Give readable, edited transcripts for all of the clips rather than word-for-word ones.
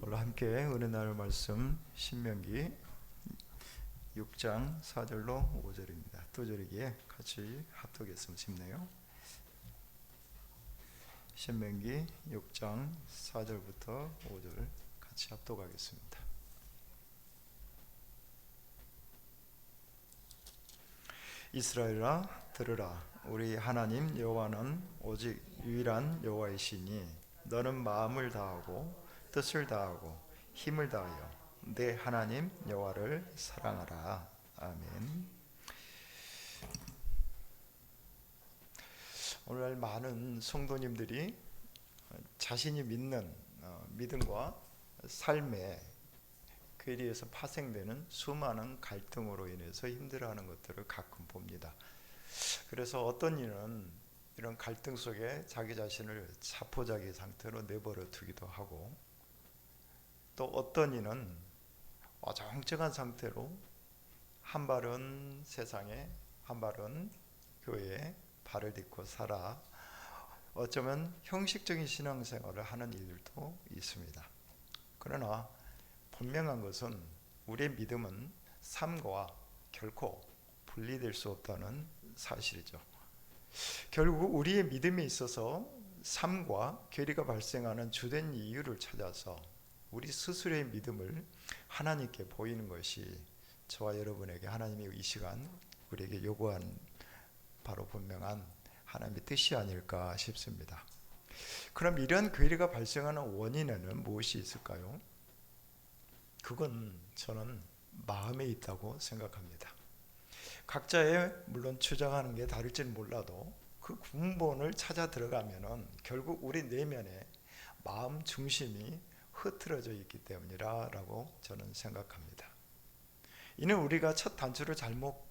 오늘 함께 은혜 나눌 말씀 신명기 6장 4절로 5절입니다. 두 절이기에 같이 합독했으면 싶네요. 신명기 6장 4절부터 5절 같이 합독하겠습니다. 이스라엘아 들으라. 우리 하나님 여호와는 오직 유일한 여호와이시니 너는 마음을 다하고 뜻을 다하고 힘을 다하여 내 하나님 여호와를 사랑하라. 아멘. 오늘날 많은 성도님들이 자신이 믿는 믿음과 삶의 괴리에서 파생되는 수많은 갈등으로 인해서 힘들어하는 것들을 가끔 봅니다. 그래서 어떤 이는 이런 갈등 속에 자기 자신을 자포자기 상태로 내버려 두기도 하고, 또 어떤 이는 어정쩡한 상태로 한 발은 세상에 한 발은 교회에 발을 딛고 살아 어쩌면 형식적인 신앙생활을 하는 이들도 있습니다. 그러나 분명한 것은 우리의 믿음은 삶과 결코 분리될 수 없다는 사실이죠. 결국 우리의 믿음에 있어서 삶과 괴리가 발생하는 주된 이유를 찾아서 우리 스스로의 믿음을 하나님께 보이는 것이 저와 여러분에게 하나님이 이 시간 우리에게 요구한 바로 분명한 하나님의 뜻이 아닐까 싶습니다. 그럼 이런 괴리가 발생하는 원인에는 무엇이 있을까요? 그건 저는 마음에 있다고 생각합니다. 각자의 물론 주장하는 게 다를지는 몰라도 그 근본을 찾아 들어가면은 결국 우리 내면에 마음 중심이 흐트러져 있기 때문이라고 저는 생각합니다. 이는 우리가 첫 단추를 잘못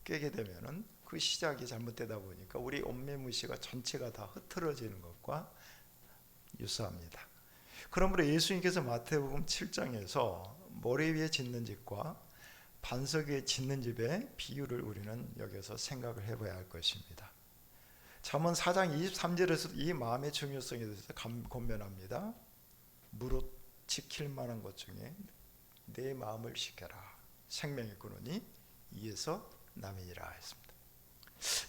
깨게 되면은 그 시작이 잘못되다 보니까 우리 온매무시가 전체가 다 흐트러지는 것과 유사합니다. 그러므로 예수님께서 마태복음 7장에서 모래 위에 짓는 집과 반석 위에 짓는 집의 비유를 우리는 여기서 생각을 해봐야 할 것입니다. 잠언 4장 23절에서 이 마음의 중요성에 대해서 권면합니다. 무릇 지킬 만한 것 중에 내 마음을 지켜라. 생명의 근원이 이에서 남이니라 했습니다.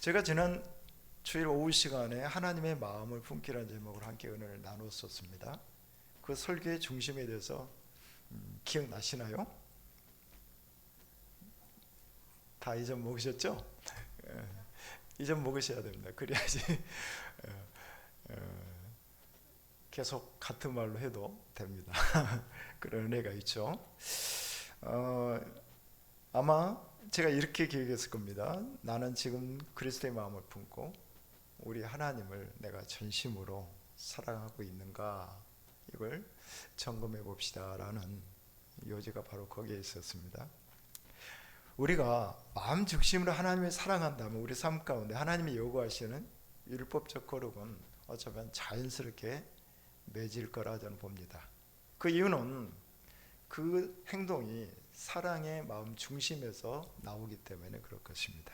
제가 지난 주일 오후 시간에 하나님의 마음을 품기라는 제목으로 함께 은혜를 나눴었습니다. 그 설교의 중심에 대해서 기억나시나요? 다 잊어먹으셨죠? 잊어먹으셔야 됩니다. 그래야지 계속 같은 말로 해도 됩니다. 그런 은혜가 있죠. 아마 제가 이렇게 기억했을 겁니다. 나는 지금 그리스도의 마음을 품고 우리 하나님을 내가 전심으로 사랑하고 있는가, 이걸 점검해 봅시다 라는 요지가 바로 거기에 있었습니다. 우리가 마음 중심으로 하나님을 사랑한다면 우리 삶 가운데 하나님이 요구하시는 율법적 거룩은 어쩌면 자연스럽게 맺을 거라 저는 봅니다. 그 이유는 그 행동이 사랑의 마음 중심에서 나오기 때문에 그럴 것입니다.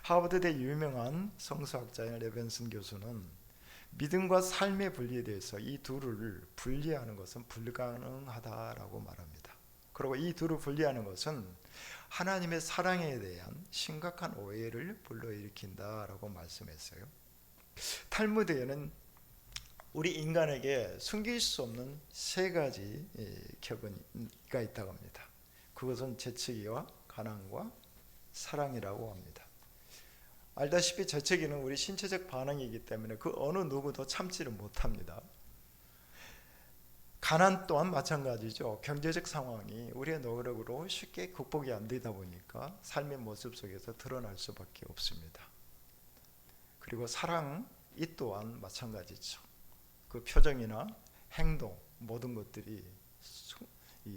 하버드대 유명한 성서학자인 레벤슨 교수는 믿음과 삶의 분리에 대해서 이 둘을 분리하는 것은 불가능하다라고 말합니다. 그리고 이 둘을 분리하는 것은 하나님의 사랑에 대한 심각한 오해를 불러일으킨다라고 말씀했어요. 탈무드에는 우리 인간에게 숨길 수 없는 세 가지 격언가 있다고 합니다. 그것은 재채기와 가난과 사랑이라고 합니다. 알다시피 재채기는 우리 신체적 반응이기 때문에 그 어느 누구도 참지를 못합니다. 가난 또한 마찬가지죠. 경제적 상황이 우리의 노력으로 쉽게 극복이 안 되다 보니까 삶의 모습 속에서 드러날 수밖에 없습니다. 그리고 사랑 이 또한 마찬가지죠. 그 표정이나 행동 모든 것들이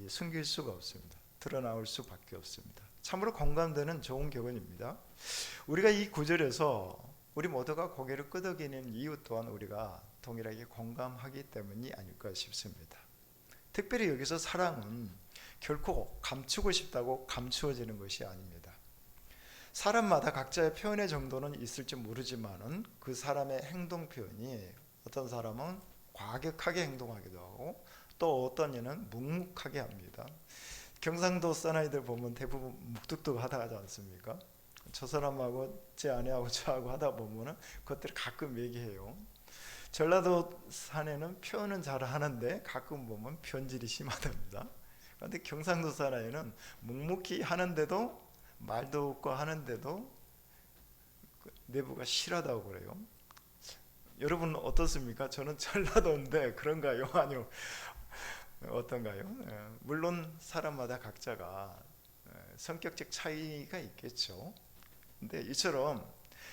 숨길 수가 없습니다. 드러나올 수밖에 없습니다. 참으로 공감되는 좋은 격언입니다. 우리가 이 구절에서 우리 모두가 고개를 끄덕이는 이유 또한 우리가 동일하게 공감하기 때문이 아닐까 싶습니다. 특별히 여기서 사랑은 결코 감추고 싶다고 감추어지는 것이 아닙니다. 사람마다 각자의 표현의 정도는 있을지 모르지만은 그 사람의 행동 표현이 어떤 사람은 과격하게 행동하기도 하고 또 어떤 이는 묵묵하게 합니다. 경상도 사나이들 보면 대부분 묵뚝뚝하다 하지 않습니까? 저 사람하고 제 아내하고 저하고 하다 보면은 그것들을 가끔 얘기해요. 전라도 사내는 표현은 잘 하는데 가끔 보면 변질이 심하답니다. 그런데 경상도 사나이는 묵묵히 하는데도 말도 없고 하는데도 내부가 실하다고 그래요. 여러분 어떻습니까? 저는 전라도인데 그런가요? 아니요. 어떤가요? 물론 사람마다 각자가 성격적 차이가 있겠죠. 근데 이처럼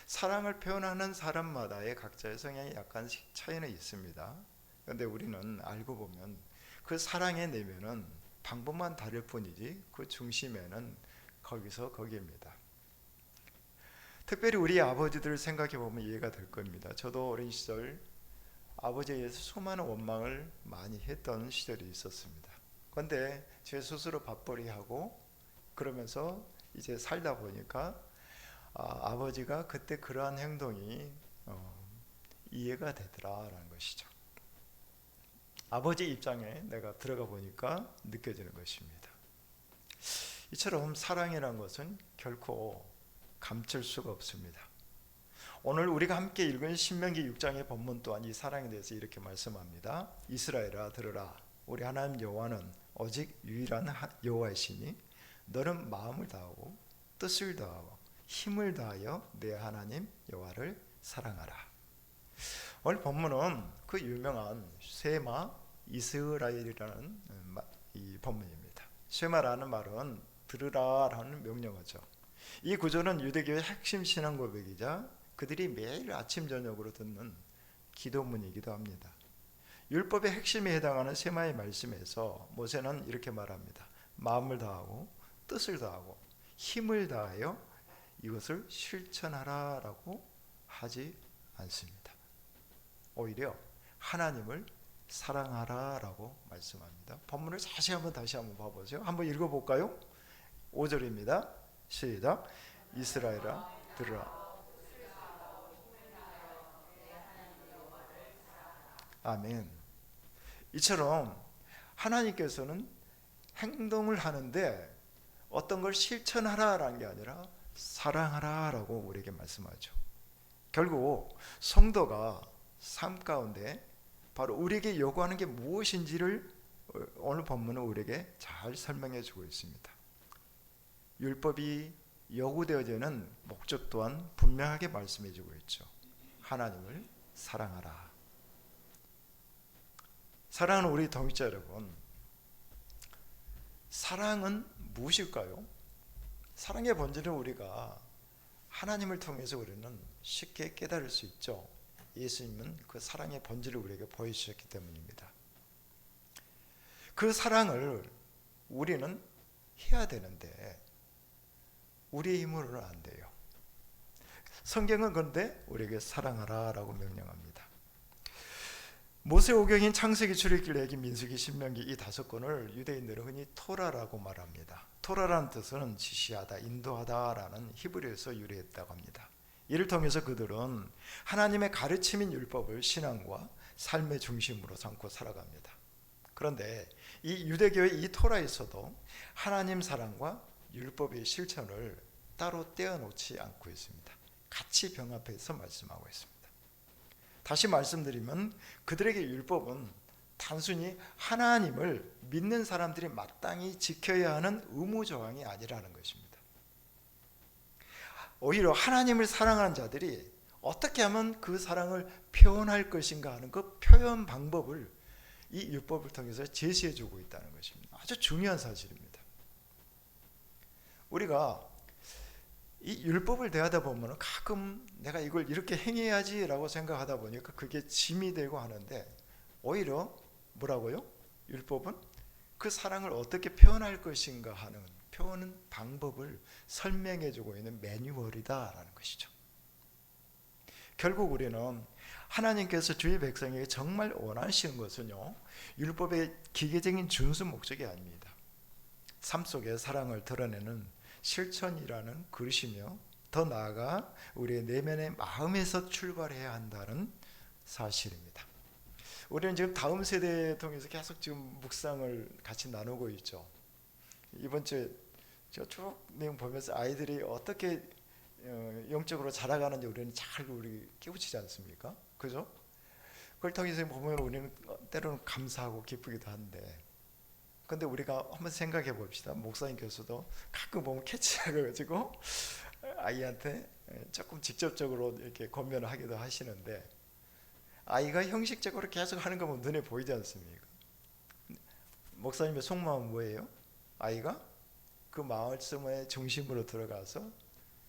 사랑을 표현하는 사람마다의 각자의 성향이 약간씩 차이는 있습니다. 그런데 우리는 알고 보면 그 사랑의 내면은 방법만 다를 뿐이지 그 중심에는 거기서 거기입니다. 특별히 우리 아버지들을 생각해 보면 이해가 될 겁니다. 저도 어린 시절 아버지에 의해서 수많은 원망을 많이 했던 시절이 있었습니다. 그런데 제 스스로 밥벌이하고 그러면서 이제 살다 보니까 아버지가 그때 그러한 행동이 이해가 되더라라는 것이죠. 아버지 입장에 내가 들어가 보니까 느껴지는 것입니다. 이처럼 사랑이라는 것은 결코 감출 수가 없습니다. 오늘 우리가 함께 읽은 신명기 6장의 본문 또한 이 사랑에 대해서 이렇게 말씀합니다. 이스라엘아 들으라. 우리 하나님 여호와는 오직 유일한 여호와이시니 너는 마음을 다하고 뜻을 다하고 힘을 다하여 내 하나님 여호와를 사랑하라. 오늘 본문은 그 유명한 쉐마 이스라엘이라는 이 본문입니다. 쉐마라는 말은 들으라라는 명령어죠. 이 구절은 유대교의 핵심 신앙 고백이자 그들이 매일 아침 저녁으로 듣는 기도문이기도 합니다. 율법의 핵심에 해당하는 쉐마의 말씀에서 모세는 이렇게 말합니다. 마음을 다하고 뜻을 다하고 힘을 다하여 이것을 실천하라라고 하지 않습니다. 오히려 하나님을 사랑하라라고 말씀합니다. 본문을 다시 한번 봐보세요. 한번 읽어볼까요? 5절입니다. 시작. 이스라엘아 들으라. 아멘. 이처럼 하나님께서는 행동을 하는데 어떤 걸 실천하라라는 게 아니라 사랑하라라고 우리에게 말씀하죠. 결국 성도가 삶 가운데 바로 우리에게 요구하는 게 무엇인지를 오늘 본문은 우리에게 잘 설명해 주고 있습니다. 율법이 요구되어지는 목적 또한 분명하게 말씀해 주고 있죠. 하나님을 사랑하라. 사랑하는 우리 동역자 여러분, 사랑은 무엇일까요? 사랑의 본질은 우리가 하나님을 통해서 우리는 쉽게 깨달을 수 있죠. 예수님은 그 사랑의 본질을 우리에게 보여주셨기 때문입니다. 그 사랑을 우리는 해야 되는데 우리의 힘으로는 안 돼요. 성경은 그런데 우리에게 사랑하라라고 명령합니다. 모세오경인 창세기, 출애굽기, 레위기, 민수기, 신명기 이 5권을 유대인들은 흔히 토라라고 말합니다. 토라라는 뜻은 지시하다, 인도하다라는 히브리어에서 유래했다고 합니다. 이를 통해서 그들은 하나님의 가르침인 율법을 신앙과 삶의 중심으로 삼고 살아갑니다. 그런데 이 유대교의 이 토라에서도 하나님 사랑과 율법의 실천을 따로 떼어놓지 않고 있습니다. 같이 병합해서 말씀하고 있습니다. 다시 말씀드리면 그들에게 율법은 단순히 하나님을 믿는 사람들이 마땅히 지켜야 하는 의무조항이 아니라는 것입니다. 오히려 하나님을 사랑하는 자들이 어떻게 하면 그 사랑을 표현할 것인가 하는 그 표현 방법을 이 율법을 통해서 제시해 주고 있다는 것입니다. 아주 중요한 사실입니다. 우리가 이 율법을 대하다 보면 가끔 내가 이걸 이렇게 행해야지라고 생각하다 보니까 그게 짐이 되고 하는데 오히려 뭐라고요? 율법은 그 사랑을 어떻게 표현할 것인가 하는 표현 방법을 설명해 주고 있는 매뉴얼이다라는 것이죠. 결국 우리는 하나님께서 주의 백성에게 정말 원하시는 것은요, 율법의 기계적인 준수 목적이 아닙니다. 삶 속에 사랑을 드러내는 실천이라는 그릇이며 더 나아가 우리의 내면의 마음에서 출발해야 한다는 사실입니다. 우리는 지금 다음 세대 통해서 계속 지금 묵상을 같이 나누고 있죠. 이번 주에 제가 쭉 내용 보면서 아이들이 어떻게 영적으로 자라가는지 우리는 잘 우리 깨우치지 않습니까? 그죠? 그걸 통해서 보면 우리는 때로는 감사하고 기쁘기도 한데, 근데 우리가 한번 생각해 봅시다. 목사님 교수도 가끔 보면 캐치해가지고 아이한테 조금 직접적으로 이렇게 권면을 하기도 하시는데, 아이가 형식적으로 계속 하는 거 보면 눈에 보이지 않습니까? 목사님의 속마음은 뭐예요? 아이가 그 말씀의 중심으로 들어가서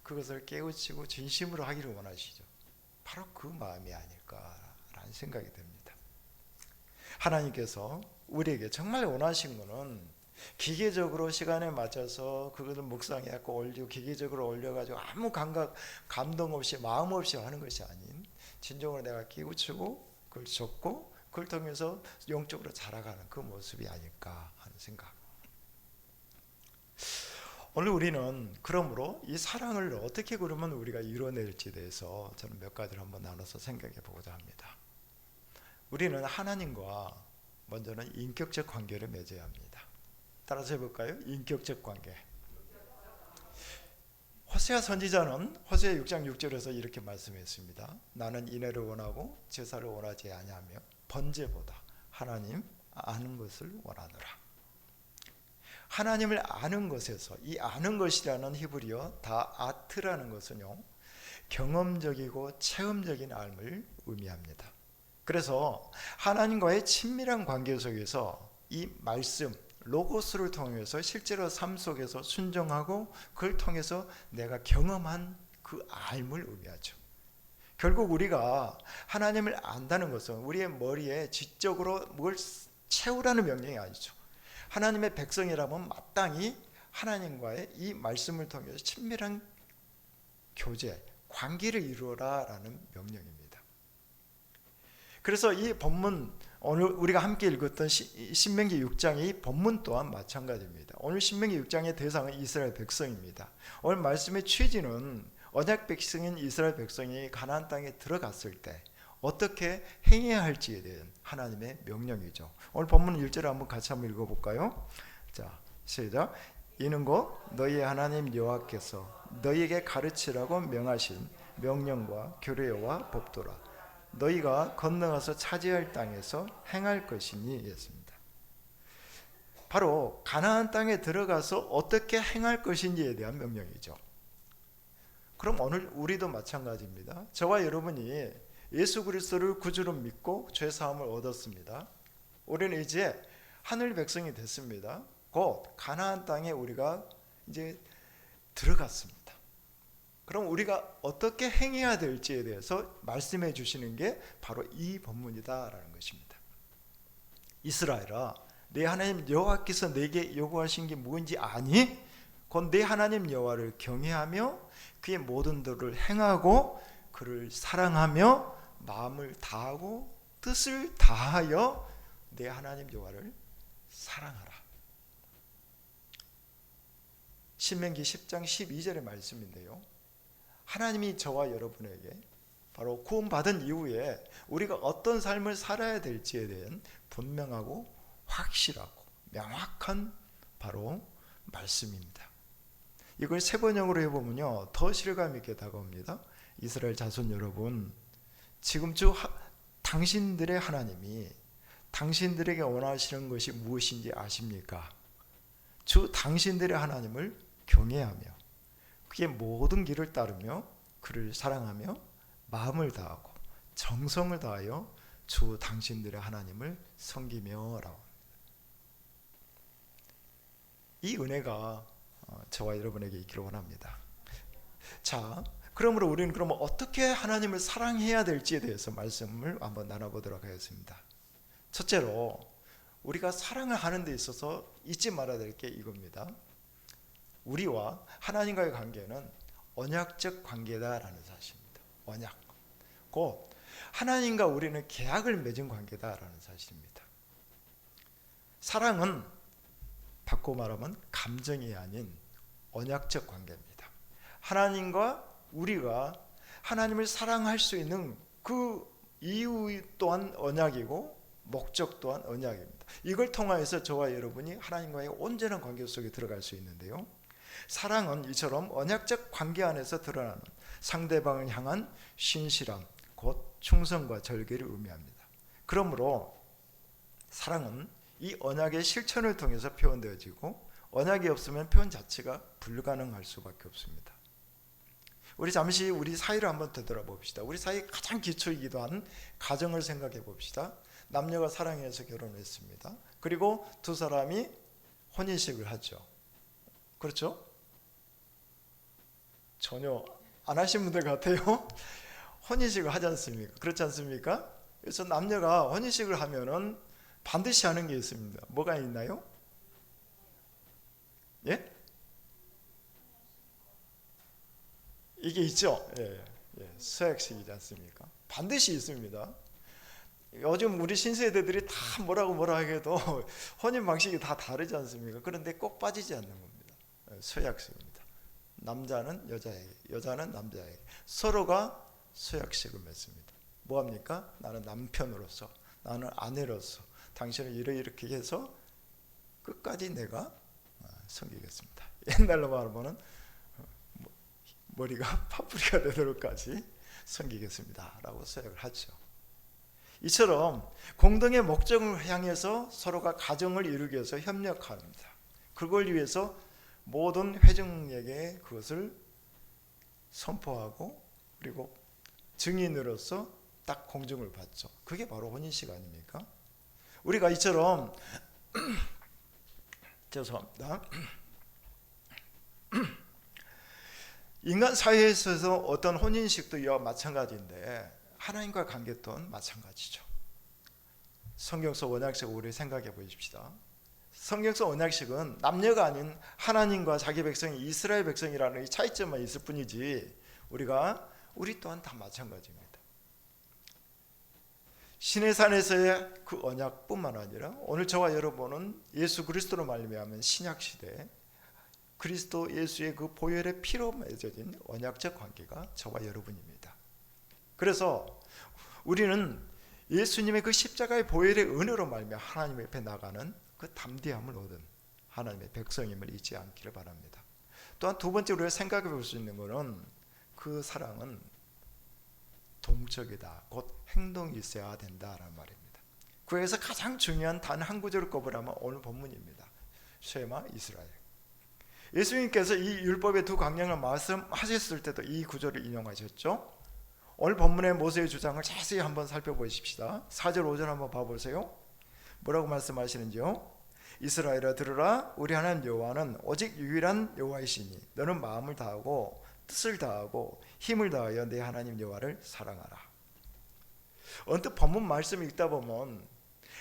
그것을 깨우치고 진심으로 하기를 원하시죠. 바로 그 마음이 아닐까라는 생각이 듭니다. 하나님께서 우리에게 정말 원하신 것은 기계적으로 시간에 맞춰서 그것을 묵상해갖고 올리고 기계적으로 올려가지고 아무 감동 없이 마음 없이 하는 것이 아닌, 진정으로 내가 깨우치고 그걸 줬고 그걸 통해서 영적으로 자라가는 그 모습이 아닐까 하는 생각. 오늘 우리는 그러므로 이 사랑을 어떻게 그러면 우리가 이뤄낼지에 대해서 저는 몇 가지를 한번 나눠서 생각해 보고자 합니다. 우리는 하나님과 먼저는 인격적 관계를 맺어야 합니다. 따라서 해볼까요? 인격적 관계. 호세아 선지자는 호세아 6장 6절에서 이렇게 말씀했습니다. 나는 인애를 원하고 제사를 원하지 아니하며 번제보다 하나님 아는 것을 원하노라. 하나님을 아는 것에서, 이 아는 것이라는 히브리어 다 아트라는 것은요, 경험적이고 체험적인 알을 의미합니다. 그래서 하나님과의 친밀한 관계 속에서 이 말씀 로고스를 통해서 실제로 삶 속에서 순종하고 그걸 통해서 내가 경험한 그 알을 의미하죠. 결국 우리가 하나님을 안다는 것은 우리의 머리에 지적으로 뭘 채우라는 명령이 아니죠. 하나님의 백성이라면 마땅히 하나님과의 이 말씀을 통해서 친밀한 교제, 관계를 이루어라 라는 명령입니다. 그래서 이 본문, 오늘 우리가 함께 읽었던 신명기 6장의 본문 또한 마찬가지입니다. 오늘 신명기 6장의 대상은 이스라엘 백성입니다. 오늘 말씀의 취지는 언약 백성인 이스라엘 백성이 가나안 땅에 들어갔을 때 어떻게 행해야 할지에 대한 하나님의 명령이죠. 오늘 본문 1절을 한번 같이 한번 읽어볼까요? 자, 시작. 이는 곧 너희의 하나님 여호와께서 너희에게 가르치라고 명하신 명령과 규례와 법도라. 너희가 건너가서 차지할 땅에서 행할 것이니 였습니다. 바로 가나안 땅에 들어가서 어떻게 행할 것인지에 대한 명령이죠. 그럼 오늘 우리도 마찬가지입니다. 저와 여러분이 예수 그리스도를 구주로 믿고 죄 사함을 얻었습니다. 우리는 이제 하늘 백성이 됐습니다. 곧 가나안 땅에 우리가 이제 들어갔습니다. 그럼 우리가 어떻게 행해야 될지에 대해서 말씀해 주시는 게 바로 이 본문이다라는 것입니다. 이스라엘아, 내 하나님 여호와께서 내게 요구하신 게 뭔지 아니? 곧 내 하나님 여호와를 경외하며 그의 모든 도를 행하고 그를 사랑하며 마음을 다하고 뜻을 다하여 내 하나님 여호와를 사랑하라. 신명기 10장 12절의 말씀인데요, 하나님이 저와 여러분에게 바로 구원받은 이후에 우리가 어떤 삶을 살아야 될지에 대한 분명하고 확실하고 명확한 바로 말씀입니다. 이걸 세 번역으로 해보면요, 더 실감 있게 다가옵니다. 이스라엘 자손 여러분, 지금 주 당신들의 하나님이 당신들에게 원하시는 것이 무엇인지 아십니까? 주 당신들의 하나님을 경외하며 그의 모든 길을 따르며 그를 사랑하며 마음을 다하고 정성을 다하여 주 당신들의 하나님을 섬기며 라고 합니다. 이 은혜가 저와 여러분에게 있기를 원합니다. 자, 그러므로 우리는 그러면 어떻게 하나님을 사랑해야 될지에 대해서 말씀을 한번 나눠보도록 하겠습니다. 첫째로 우리가 사랑을 하는 데 있어서 잊지 말아야 될 게 이겁니다. 우리와 하나님과의 관계는 언약적 관계다라는 사실입니다. 언약. 곧 하나님과 우리는 계약을 맺은 관계다라는 사실입니다. 사랑은 바꿔 말하면 감정이 아닌 언약적 관계입니다. 하나님과 우리가 하나님을 사랑할 수 있는 그 이유 또한 언약이고 목적 또한 언약입니다. 이걸 통하여서 저와 여러분이 하나님과의 온전한 관계 속에 들어갈 수 있는데요, 사랑은 이처럼 언약적 관계 안에서 드러나는 상대방을 향한 신실함, 곧 충성과 절개를 의미합니다. 그러므로 사랑은 이 언약의 실천을 통해서 표현되어지고, 언약이 없으면 표현 자체가 불가능할 수밖에 없습니다. 우리 잠시 우리 사이를 한번 되돌아봅시다. 우리 사이 가장 기초이기도 한 가정을 생각해 봅시다. 남녀가 사랑해서 결혼했습니다. 그리고 두 사람이 혼인식을 하죠. 그렇죠? 전혀 안 하신 분들 같아요. 혼인식을 하지 않습니까? 그렇지 않습니까? 그래서 남녀가 혼인식을 하면은 반드시 하는 게 있습니다. 뭐가 있나요? 예? 이게 있죠. 서약식이지 않습니까? 반드시 있습니다. 요즘 우리 신세대들이 다 뭐라 해도 혼인 방식이 다 다르지 않습니까? 그런데 꼭 빠지지 않는 겁니다. 서약식입니다. 남자는 여자에게, 여자는 남자에게 서로가 서약식을 맺습니다. 뭐합니까? 나는 남편으로서, 나는 아내로서 당신을 이렇게 해서 끝까지 내가 섬기겠습니다. 옛날로 말하면 머리가 파뿌리가 되도록까지 섬기겠습니다 라고 서약을 하죠. 이처럼 공동의 목적을 향해서 서로가 가정을 이루기 위해서 협력합니다. 그걸 위해서 모든 회중에게 그것을 선포하고, 그리고 증인으로서 딱 공증을 받죠. 그게 바로 혼인식 아닙니까? 우리가 이처럼 죄송합니다. 인간 사회에 있어서 어떤 혼인식도 이와 마찬가지인데, 하나님과 관계 또한 마찬가지죠. 성경서 언약식을 우리 생각해 보십시다. 성경서 언약식은 남녀가 아닌 하나님과 자기 백성이 이스라엘 백성이라는 이 차이점만 있을 뿐이지, 우리 또한 다 마찬가지입니다. 시내산에서의 그 언약뿐만 아니라 오늘 저와 여러분은 예수 그리스도로 말미암은 신약 시대 그리스도 예수의 그 보혈의 피로 맺어진 언약적 관계가 저와 여러분입니다. 그래서 우리는 예수님의 그 십자가의 보혈의 은혜로 말미암아 하나님 앞에 나가는 그 담대함을 얻은 하나님의 백성임을 잊지 않기를 바랍니다. 또한 두 번째로 우리가 생각해 볼 수 있는 것은, 그 사랑은 동적이다, 곧 행동이 있어야 된다라는 말입니다. 그에서 가장 중요한 단 한 구절을 꼽으라면 오늘 본문입니다. 쉐마 이스라엘. 예수님께서 이 율법의 두 강령을 말씀하셨을 때도 이 구절을 인용하셨죠. 오늘 본문의 모세의 주장을 자세히 한번 살펴보십시다. 4절 5절 한번 봐보세요. 뭐라고 말씀하시는지요? 이스라엘아 들으라, 우리 하나님 여호와는 오직 유일한 여호와이시니 너는 마음을 다하고 뜻을 다하고 힘을 다하여 내 하나님 여호와를 사랑하라. 언뜻 본문 말씀을 읽다 보면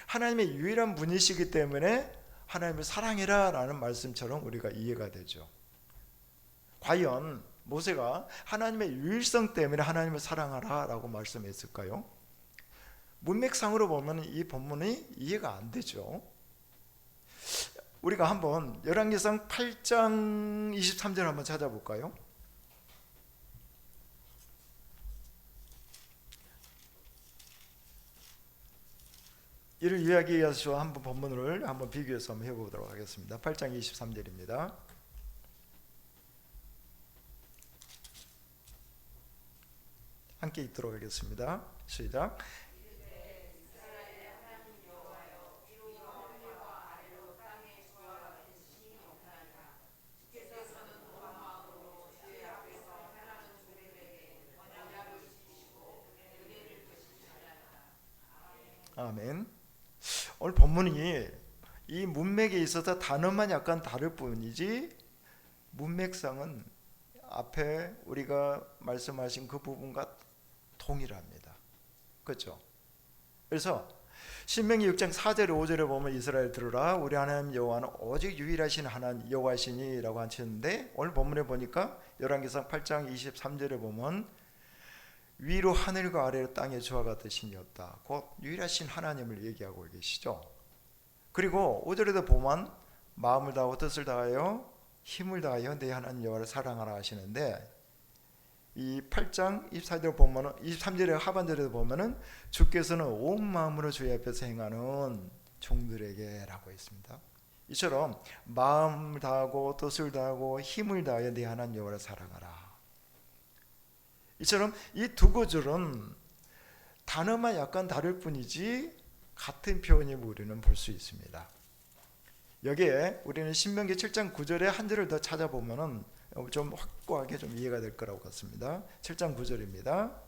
하나님의 유일한 분이시기 때문에 하나님을 사랑해라 라는 말씀처럼 우리가 이해가 되죠. 과연 모세가 하나님의 유일성 때문에 하나님을 사랑하라 라고 말씀했을까요? 문맥상으로 보면 이 본문이 이해가 안 되죠. 우리가 한번 열왕기상 8장 23절 한번 찾아볼까요? 이를 이야기하기 위해서 한번 본문을 한번 비교해서 한번 해보도록 하겠습니다. 8장 23절입니다. 함께 읽도록 하겠습니다. 시작. 아멘. 오늘 본문이 이 문맥에 있어서 단어만 약간 다를 뿐이지 문맥상은 앞에 우리가 말씀하신 그 부분과 동일합니다. 그렇죠? 그래서 신명기 6장 4절에 5절에 보면 이스라엘 들으라, 우리 하나님 여호와는 오직 유일하신 하나님 여호와시니 라고 하셨는데, 오늘 본문에 보니까 열왕기상 8장 23절에 보면 위로 하늘과 아래로 땅의 주와 같으신 이 없다, 곧 유일하신 하나님을 얘기하고 계시죠. 그리고 5절에도 보면 마음을 다하고 뜻을 다하여 힘을 다하여 내 하나님 여호와를 사랑하라 하시는데, 이 8장 24절에 보면은 23절의 하반절에 보면은 주께서는 온 마음으로 주의 앞에서 행하는 종들에게라고 했습니다. 이처럼 마음을 다하고 뜻을 다하고 힘을 다하여 네 하나님 여호와를 사랑하라. 이처럼 이 두 구절은 단어만 약간 다를 뿐이지 같은 표현임을 우리는 볼 수 있습니다. 여기에 우리는 신명기 7장 9절에 한 절을 더 찾아보면은 좀 확고하게 좀 이해가 될 거라고 같습니다. 7장 9절입니다.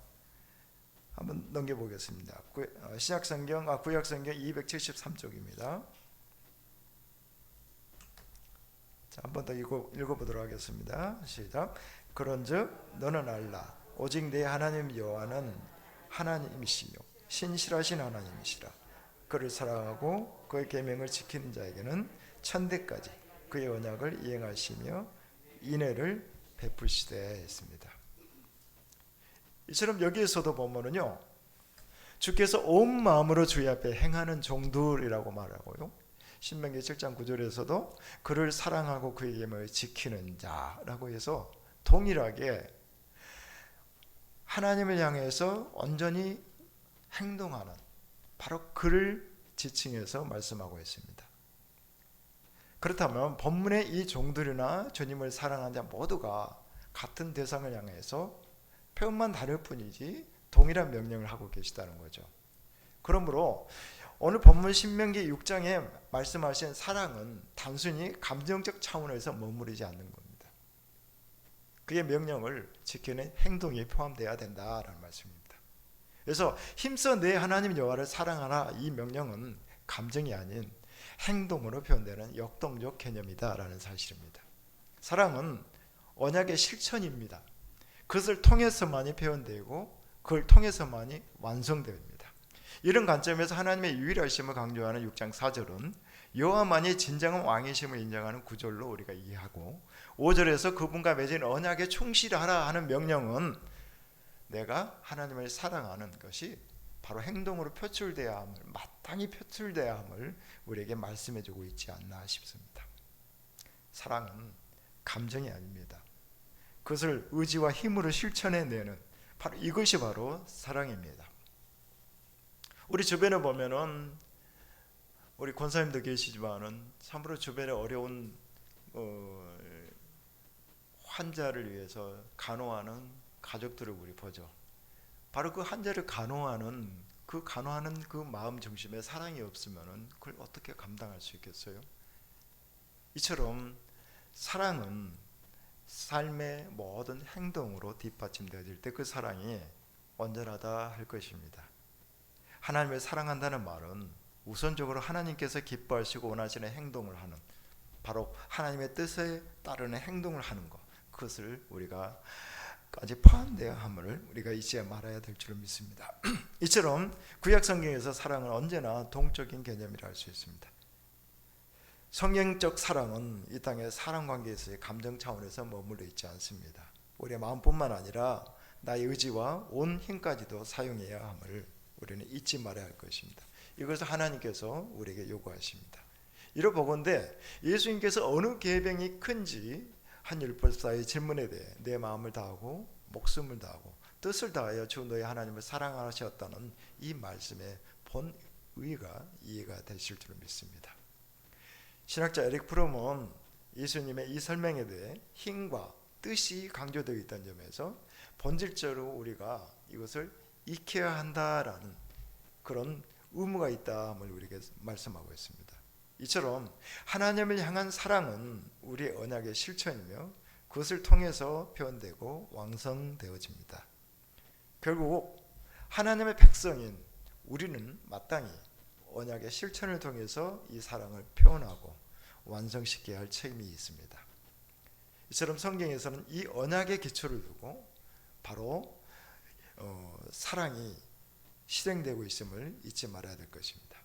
한번 넘겨보겠습니다. 구약성경 273쪽입니다. 자, 한번 더 읽어보도록 하겠습니다. 시작. 그런즉 너는 알라 오직 내 하나님 여호와는 하나님이시요 신실하신 하나님이시라. 그를 사랑하고 그의 계명을 지키는 자에게는 천대까지 그의 언약을 이행하시며 인애를 베푸시되 했습니다. 이처럼 여기에서도 보면은요, 주께서 온 마음으로 주의 앞에 행하는 종들이라고 말하고요, 신명기 7장 9절에서도 그를 사랑하고 그의 계명을 지키는 자라고 해서 동일하게 하나님을 향해서 온전히 행동하는, 바로 그를 지칭해서 말씀하고 있습니다. 그렇다면 본문의 이 종들이나 주님을 사랑하는 자 모두가 같은 대상을 향해서 표현만 다를 뿐이지 동일한 명령을 하고 계시다는 거죠. 그러므로 오늘 본문 신명기 6장에 말씀하신 사랑은 단순히 감정적 차원에서 머무르지 않는 겁니다. 그의 명령을 지키는 행동이 포함되어야 된다라는 말씀입니다. 그래서 힘써 내 하나님 여호와를 사랑하라, 이 명령은 감정이 아닌 행동으로 표현되는 역동적 개념이다라는 사실입니다. 사랑은 언약의 실천입니다. 그것을 통해서만이 표현되고 그걸 통해서만이 완성됩니다. 이런 관점에서 하나님의 유일하심을 강조하는 6장 4절은 여호와만이 진정한 왕이심을 인정하는 구절로 우리가 이해하고, 5절에서 그분과 맺은 언약에 충실하라 하는 명령은 내가 하나님을 사랑하는 것이 바로 행동으로 표출돼야 함을, 마땅히 표출돼야 함을 우리에게 말씀해주고 있지 않나 싶습니다. 사랑은 감정이 아닙니다. 그것을 의지와 힘으로 실천해내는, 바로 이것이 바로 사랑입니다. 우리 주변에 보면은 우리 권사님도 계시지만은 참으로 주변에 어려운 환자를 위해서 간호하는 가족들을 우리 보죠. 바로 그 환자를 간호하는 그 마음 중심에 사랑이 없으면은 그걸 어떻게 감당할 수 있겠어요? 이처럼 사랑은 삶의 모든 행동으로 뒷받침되어질 때 그 사랑이 온전하다 할 것입니다. 하나님을 사랑한다는 말은 우선적으로 하나님께서 기뻐하시고 원하시는 행동을 하는, 바로 하나님의 뜻에 따르는 행동을 하는 것, 그것을 우리가 까지 포함되어야 함을 우리가 잊지 말아야 될 줄 믿습니다. 이처럼 구약 성경에서 사랑은 언제나 동적인 개념이라 할 수 있습니다. 성경적 사랑은 이 땅의 사랑 관계에서의 감정 차원에서 머물러 있지 않습니다. 우리의 마음뿐만 아니라 나의 의지와 온 힘까지도 사용해야 함을 우리는 잊지 말아야 할 것입니다. 이것을 하나님께서 우리에게 요구하십니다. 이러보건대 예수님께서 어느 계명이 큰지 한 율법사의 질문에 대해 내 마음을 다하고 목숨을 다하고 뜻을 다하여 주 너의 하나님을 사랑하셨다는 이 말씀의 본의가 이해가 되실 줄 믿습니다. 신학자 에릭 프롬은 예수님의 이 설명에 대해 힘과 뜻이 강조되어 있다는 점에서 본질적으로 우리가 이것을 익혀야 한다라는 그런 의무가 있다함을 우리에게 말씀하고 있습니다. 이처럼 하나님을 향한 사랑은 우리의 언약의 실천이며 그것을 통해서 표현되고 완성되어집니다. 결국 하나님의 백성인 우리는 마땅히 언약의 실천을 통해서 이 사랑을 표현하고 완성시켜야 할 책임이 있습니다. 이처럼 성경에서는 이 언약의 기초를 두고 바로 사랑이 실행되고 있음을 잊지 말아야 될 것입니다.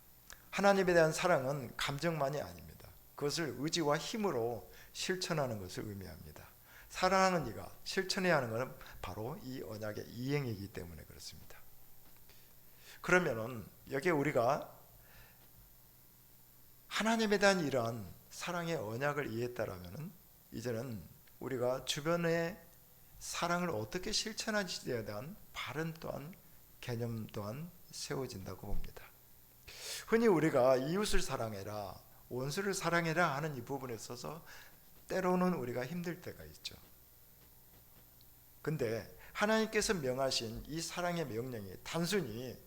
하나님에 대한 사랑은 감정만이 아닙니다. 그것을 의지와 힘으로 실천하는 것을 의미합니다. 사랑하는 이가 실천해야 하는 것은 바로 이 언약의 이행이기 때문에 그렇습니다. 그러면은 여기에 우리가 하나님에 대한 이러한 사랑의 언약을 이해했다라면은 이제는 우리가 주변의 사랑을 어떻게 실천하지에 대한 바른 또한 개념 또한 세워진다고 봅니다. 흔히 우리가 이웃을 사랑해라, 원수를 사랑해라 하는 이 부분에 있어서 때로는 우리가 힘들 때가 있죠. 근데 하나님께서 명하신 이 사랑의 명령이 단순히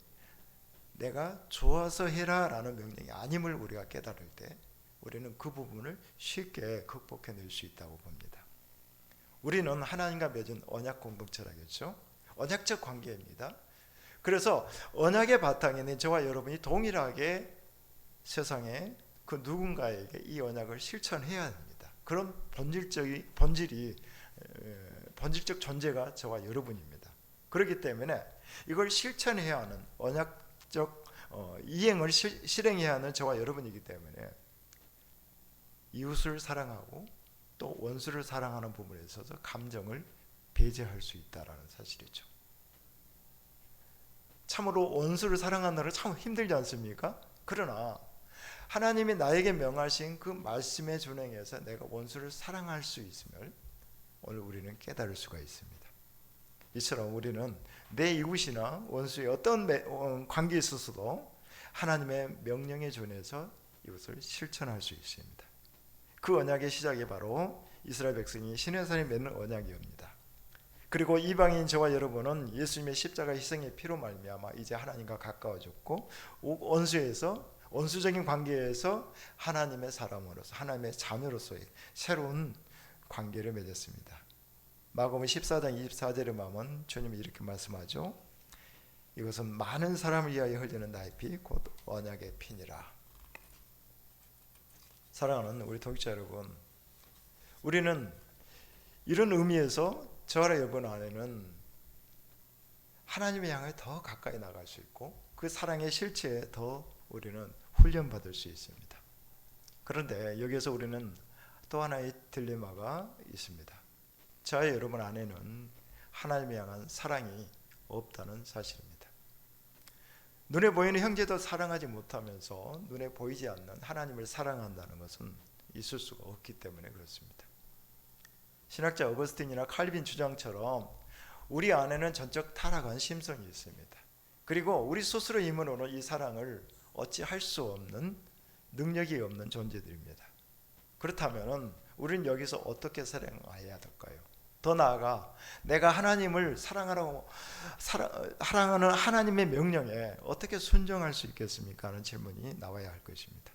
내가 좋아서 해라 라는 명령이 아님을 우리가 깨달을 때 우리는 그 부분을 쉽게 극복해낼 수 있다고 봅니다. 우리는 하나님과 맺은 언약 공동체라겠죠. 언약적 관계입니다. 그래서 언약의 바탕에는 저와 여러분이 동일하게 세상에 그 누군가에게 이 언약을 실천해야 합니다. 그런 본질적 존재가 저와 여러분입니다. 그렇기 때문에 이걸 실천해야 하는 언약적 이행을 실행해야 하는 저와 여러분이기 때문에 이웃을 사랑하고 또 원수를 사랑하는 부분에 있어서 감정을 배제할 수 있다는 사실이죠. 참으로 원수를 사랑하느라 참 힘들지 않습니까? 그러나 하나님이 나에게 명하신 그 말씀에 준행해서 내가 원수를 사랑할 수 있음을 오늘 우리는 깨달을 수가 있습니다. 이처럼 우리는 내 이웃이나 원수의 어떤 관계에 있어서도 하나님의 명령에 준해서 이것을 실천할 수 있습니다. 그 언약의 시작이 바로 이스라엘 백성이 시내산에 맺는 언약이옵니다. 그리고 이방인 저와 여러분은 예수님의 십자가 희생의 피로 말미암아 이제 하나님과 가까워졌고 원수적인 관계에서 하나님의 사람으로서 하나님의 자녀로서의 새로운 관계를 맺었습니다. 마가복음 14장 24절에 보면 주님이 이렇게 말씀하죠. 이것은 많은 사람을 위하여 흘리는 나의 피 곧 언약의 피니라. 사랑하는 우리 동역자 여러분, 우리는 이런 의미에서 저와 여러분 안에는 하나님의 향해 더 가까이 나갈 수 있고 그 사랑의 실체에 더 우리는 훈련받을 수 있습니다. 그런데 여기에서 우리는 또 하나의 딜레마가 있습니다. 저와 여러분 안에는 하나님을 향한 사랑이 없다는 사실입니다. 눈에 보이는 형제도 사랑하지 못하면서 눈에 보이지 않는 하나님을 사랑한다는 것은 있을 수가 없기 때문에 그렇습니다. 신학자 어거스틴이나 칼빈 주장처럼 우리 안에는 전적 타락한 심성이 있습니다. 그리고 우리 스스로 힘으로는 이 사랑을 어찌할 수 없는 능력이 없는 존재들입니다. 그렇다면 우리는 여기서 어떻게 사랑해야 될까요? 더 나아가 내가 하나님을 사랑하는 하나님의 명령에 어떻게 순종할 수 있겠습니까? 하는 질문이 나와야 할 것입니다.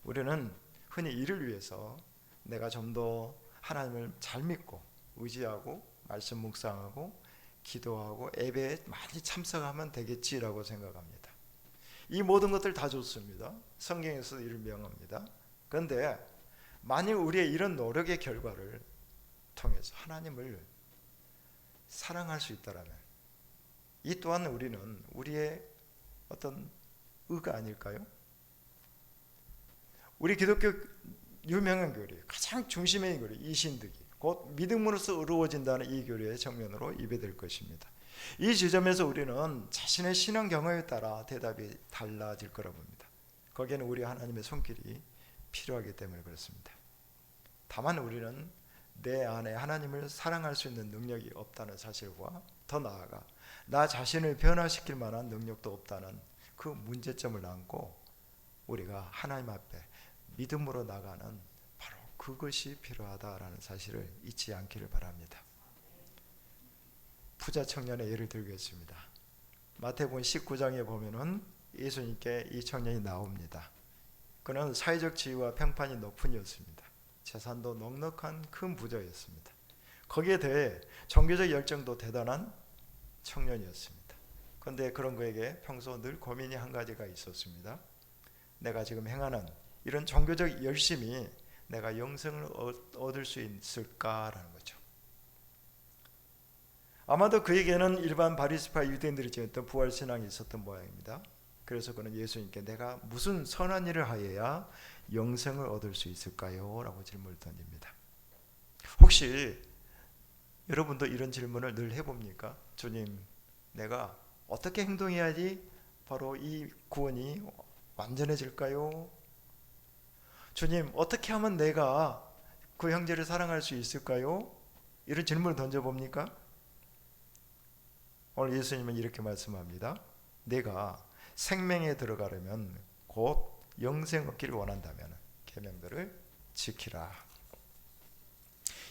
우리는 흔히 이를 위해서 내가 좀 더 하나님을 잘 믿고 의지하고 말씀 묵상하고 기도하고 예배에 많이 참석하면 되겠지라고 생각합니다. 이 모든 것들 다 좋습니다. 성경에서 이를 명합니다. 그런데 만일 우리의 이런 노력의 결과를 통해서 하나님을 사랑할 수 있다면 이 또한 우리는 우리의 어떤 의가 아닐까요? 우리 기독교 유명한 교리, 가장 중심의 교리 이신득이 곧 믿음으로써 이루어진다는 이 교리의 정면으로 입에될 것입니다. 이 지점에서 우리는 자신의 신앙 경험에 따라 대답이 달라질 거라 봅니다. 거기에는 우리 하나님의 손길이 필요하기 때문에 그렇습니다. 다만 우리는 내 안에 하나님을 사랑할 수 있는 능력이 없다는 사실과 더 나아가 나 자신을 변화시킬 만한 능력도 없다는 그 문제점을 안고 우리가 하나님 앞에 믿음으로 나가는 바로 그것이 필요하다라는 사실을 잊지 않기를 바랍니다. 부자 청년의 예를 들겠습니다. 마태복음 19장에 보면은 예수님께 이 청년이 나옵니다. 그는 사회적 지위와 평판이 높은 이였습니다. 재산도 넉넉한 큰 부자였습니다. 거기에 대해 종교적 열정도 대단한 청년이었습니다. 그런데 그런 그에게 평소 늘 고민이 한 가지가 있었습니다. 내가 지금 행하는 이런 종교적 열심이 내가 영생을 얻을 수 있을까라는 거죠. 아마도 그에게는 일반 바리새파 유대인들이 지녔던 부활신앙이 있었던 모양입니다. 그래서 그는 예수님께 내가 무슨 선한 일을 하여야 영생을 얻을 수 있을까요? 라고 질문을 던집니다. 혹시 여러분도 이런 질문을 늘 해봅니까? 주님, 내가 어떻게 행동해야지 바로 이 구원이 완전해질까요? 주님, 어떻게 하면 내가 그 형제를 사랑할 수 있을까요? 이런 질문을 던져봅니까? 오늘 예수님은 이렇게 말씀합니다. 내가 생명에 들어가려면 곧 영생 얻기를 원한다면 계명들을 지키라.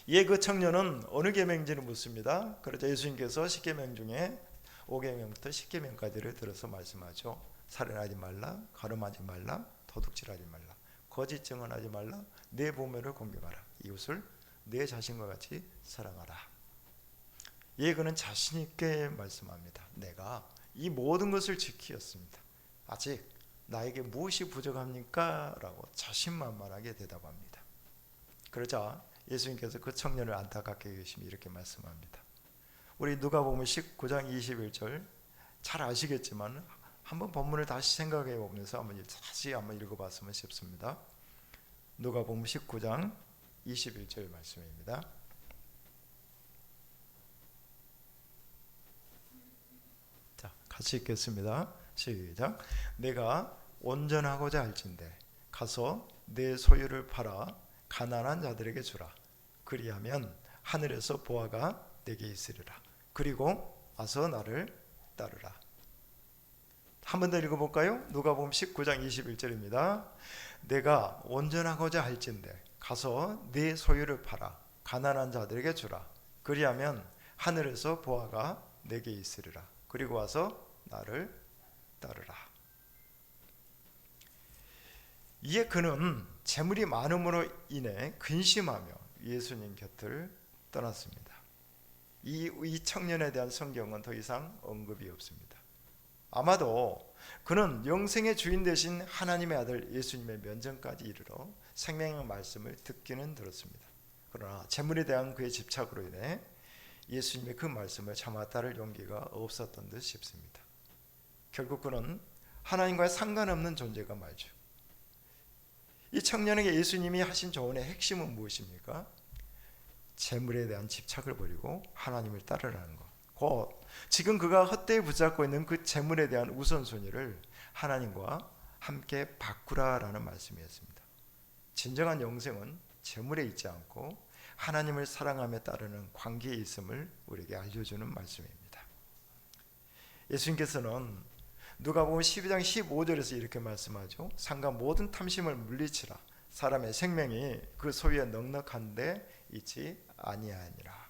이에 그 청년은 어느 계명인지는 묻습니다. 그러자 예수님께서 10계명 중에 5계명부터 10계명까지를 들어서 말씀하죠. 살인하지 말라, 가늠하지 말라, 도둑질하지 말라, 거짓 증언하지 말라, 내 부모를 공경하라, 이웃을 내 자신과 같이 사랑하라. 예, 그는 자신 있게 말씀합니다. 내가 이 모든 것을 지키었습니다. 아직 나에게 무엇이 부족합니까? 라고 자신만만하게 대답합니다. 그러자 예수님께서 그 청년을 안타깝게 계시며 이렇게 말씀합니다. 우리 누가복음 19장 21절 잘 아시겠지만 한번 본문을 다시 생각해 보면서 다시 한번 읽어봤으면 싶습니다. 누가복음 19장 21절 말씀입니다. 자, 같이 읽겠습니다. 시작. 내가 온전하고자 할진대 가서 내 소유를 팔아 가난한 자들에게 주라. 그리하면 하늘에서 보화가 내게 있으리라. 그리고 와서 나를 따르라. 한 번 더 읽어볼까요? 누가복음 19장 21절입니다. 내가 온전하고자 할진대 가서 네 소유를 팔아 가난한 자들에게 주라. 그리하면 하늘에서 보화가 내게 있으리라. 그리고 와서 나를 따르라. 이에 그는 재물이 많음으로 인해 근심하며 예수님 곁을 떠났습니다. 이 청년에 대한 성경은 더 이상 언급이 없습니다. 아마도 그는 영생의 주인 되신 하나님의 아들 예수님의 면전까지 이르러 생명의 말씀을 듣기는 들었습니다. 그러나 재물에 대한 그의 집착으로 인해 예수님의 그 말씀을 차마 따를 용기가 없었던 듯 싶습니다. 결국 그는 하나님과의 상관없는 존재가 말죠. 이 청년에게 예수님이 하신 조언의 핵심은 무엇입니까? 재물에 대한 집착을 버리고 하나님을 따르라는 것. 곧 지금 그가 헛되이 붙잡고 있는 그 재물에 대한 우선순위를 하나님과 함께 바꾸라라는 말씀이었습니다. 진정한 영생은 재물에 있지 않고 하나님을 사랑하며 따르는 관계에 있음을 우리에게 알려주는 말씀입니다. 예수님께서는 누가복음 12장 15절에서 이렇게 말씀하죠. 상간 모든 탐심을 물리치라. 사람의 생명이 그 소유에 넉넉한데 있지 아니하니라.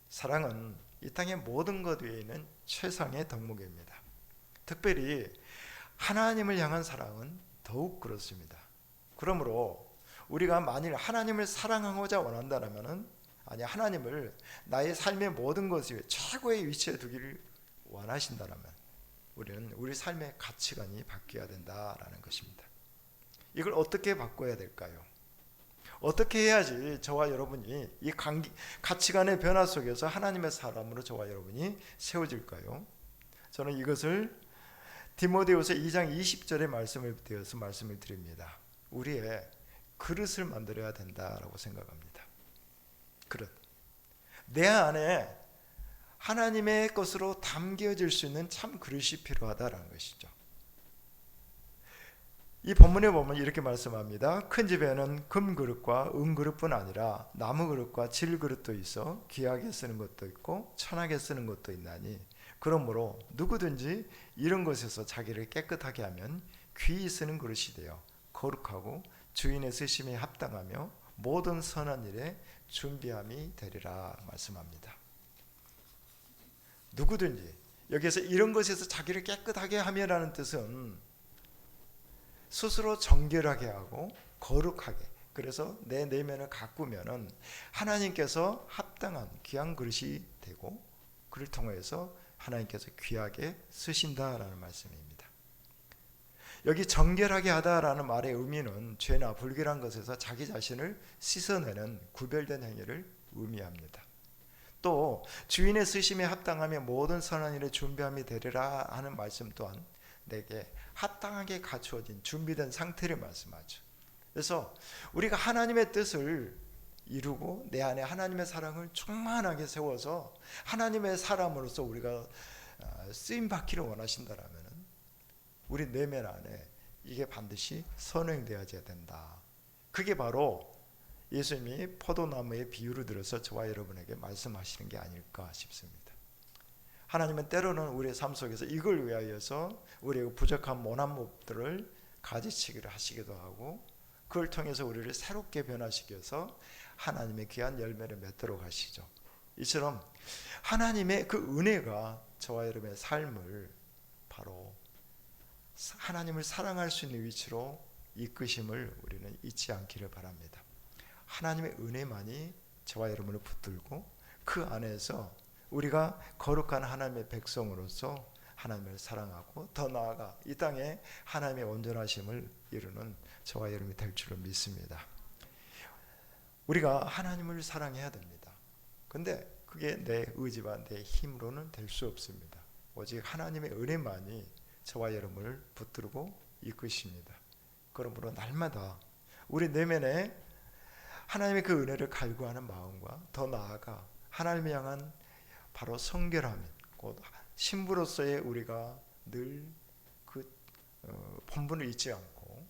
사랑은 이 땅의 모든 것 위에 있는 최상의 덕목입니다. 특별히 하나님을 향한 사랑은 더욱 그렇습니다. 그러므로 우리가 만일 하나님을 사랑하고자 원한다면 하나님을 나의 삶의 모든 것에 최고의 위치에 두기를 원하신다면 우리는 우리 삶의 가치관이 바뀌어야 된다라는 것입니다. 이걸 어떻게 바꿔야 될까요? 어떻게 해야지 저와 여러분이 이 가치관의 변화 속에서 하나님의 사람으로 저와 여러분이 세워질까요? 저는 이것을 디모데후서 2장 20절의 말씀을 띄어서 말씀을 드립니다. 우리의 그릇을 만들어야 된다라고 생각합니다. 그릇. 내 안에 하나님의 것으로 담겨질 수 있는 참 그릇이 필요하다라는 것이죠. 이 본문에 보면 이렇게 말씀합니다. 큰 집에는 금그릇과 은그릇뿐 아니라 나무그릇과 질그릇도 있어 귀하게 쓰는 것도 있고 천하게 쓰는 것도 있나니 그러므로 누구든지 이런 것에서 자기를 깨끗하게 하면 귀히 쓰는 그릇이 되어 거룩하고 주인의 쓰심에 합당하며 모든 선한 일에 준비함이 되리라 말씀합니다. 누구든지 여기에서 이런 것에서 자기를 깨끗하게 하며라는 뜻은 스스로 정결하게 하고 거룩하게, 그래서 내 내면을 가꾸면은 하나님께서 합당한 귀한 그릇이 되고 그를 통해서 하나님께서 귀하게 쓰신다라는 말씀입니다. 여기 정결하게 하다라는 말의 의미는 죄나 불결한 것에서 자기 자신을 씻어내는 구별된 행위를 의미합니다. 또 주인의 쓰심에 합당하며 모든 선한 일에 준비함이 되리라 하는 말씀 또한 내게 합당하게 갖추어진 준비된 상태를 말씀하죠. 그래서 우리가 하나님의 뜻을 이루고 내 안에 하나님의 사랑을 충만하게 세워서 하나님의 사람으로서 우리가 쓰임받기를 원하신다라면 우리 내면 안에 이게 반드시 선행되어야 된다. 그게 바로 예수님이 포도나무의 비유를 들어서 저와 여러분에게 말씀하시는 게 아닐까 싶습니다. 하나님은 때로는 우리의 삶 속에서 이걸 위하여서 우리의 부족한 모난 모습들을 가지치기를 하시기도 하고, 그걸 통해서 우리를 새롭게 변화시켜서 하나님의 귀한 열매를 맺도록 하시죠. 이처럼 하나님의 그 은혜가 저와 여러분의 삶을 바로 하나님을 사랑할 수 있는 위치로 이끄심을 우리는 잊지 않기를 바랍니다. 하나님의 은혜만이 저와 여러분을 붙들고 그 안에서 우리가 거룩한 하나님의 백성으로서 하나님을 사랑하고 더 나아가 이 땅에 하나님의 온전하심을 이루는 저와 여러분이 될 줄을 믿습니다. 우리가 하나님을 사랑해야 됩니다. 근데 그게 내 의지와 내 힘으로는 될 수 없습니다. 오직 하나님의 은혜만이 저와 여러분을 붙들고 이끄십니다. 그러므로 날마다 우리 내면에 하나님의 그 은혜를 갈구하는 마음과 더 나아가 하나님을 향한 바로 성결함, 곧 신부로서의 우리가 늘 그 본분을 잊지 않고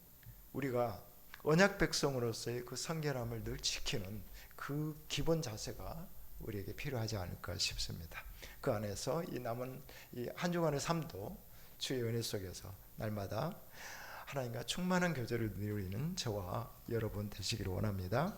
우리가 언약 백성으로서의 그 성결함을 늘 지키는 그 기본 자세가 우리에게 필요하지 않을까 싶습니다. 그 안에서 이 남은 이 한 주간의 삶도 주의 은혜 속에서 날마다 하나님과 충만한 교제를 누리는 저와 여러분 되시기를 원합니다.